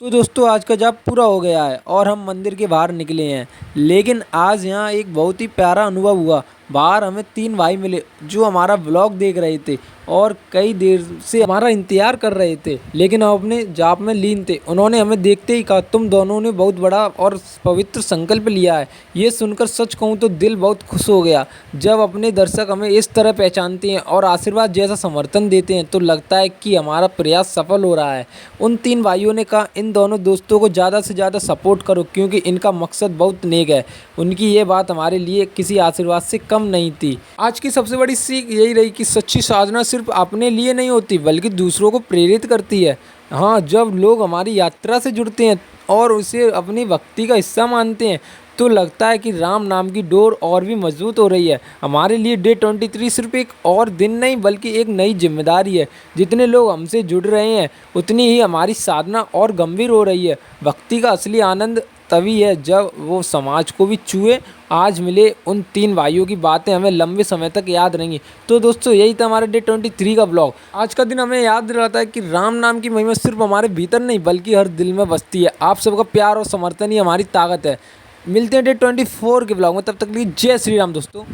तो दोस्तों आज का जाप पूरा हो गया है और हम मंदिर के बाहर निकले हैं। लेकिन आज यहाँ एक बहुत ही प्यारा अनुभव हुआ। बाहर हमें 3 भाई मिले जो हमारा व्लॉग देख रहे थे और कई देर से हमारा इंतजार कर रहे थे, लेकिन हम अपने जाप में लीन थे। उन्होंने हमें देखते ही कहा, तुम दोनों ने बहुत बड़ा और पवित्र संकल्प लिया है। ये सुनकर सच कहूँ तो दिल बहुत खुश हो गया। जब अपने दर्शक हमें इस तरह पहचानते हैं और आशीर्वाद जैसा समर्थन देते हैं तो लगता है कि हमारा प्रयास सफल हो रहा है। उन 3 भाइयों ने कहा, इन दोनों दोस्तों को ज़्यादा से ज़्यादा सपोर्ट करो क्योंकि इनका मकसद बहुत नेक है। उनकी ये बात हमारे लिए किसी आशीर्वाद से कम नहीं थी। आज की सबसे बड़ी सीख यही रही कि सच्ची साधना सिर्फ अपने लिए नहीं होती बल्कि दूसरों को प्रेरित करती है। हाँ, जब लोग हमारी यात्रा से जुड़ते हैं और उसे अपनी भक्ति का हिस्सा मानते हैं तो लगता है कि राम नाम की डोर और भी मजबूत हो रही है। हमारे लिए डे 23 सिर्फ एक और दिन नहीं बल्कि एक नई जिम्मेदारी है। जितने लोग हमसे जुड़ रहे हैं उतनी ही हमारी साधना और गंभीर हो रही है। भक्ति का असली आनंद तभी है जब वो समाज को भी छुए। आज मिले उन 3 भाइयों की बातें हमें लंबे समय तक याद रहेंगी। तो दोस्तों यही था हमारे डे 23 का ब्लॉग। आज का दिन हमें याद दिलाता है कि राम नाम की महिमा सिर्फ हमारे भीतर नहीं बल्कि हर दिल में बसती है। आप सबका प्यार और समर्थन ही हमारी ताकत है। मिलते हैं डे 24 के ब्लॉग में, तब तक के लिए जय श्री राम दोस्तों।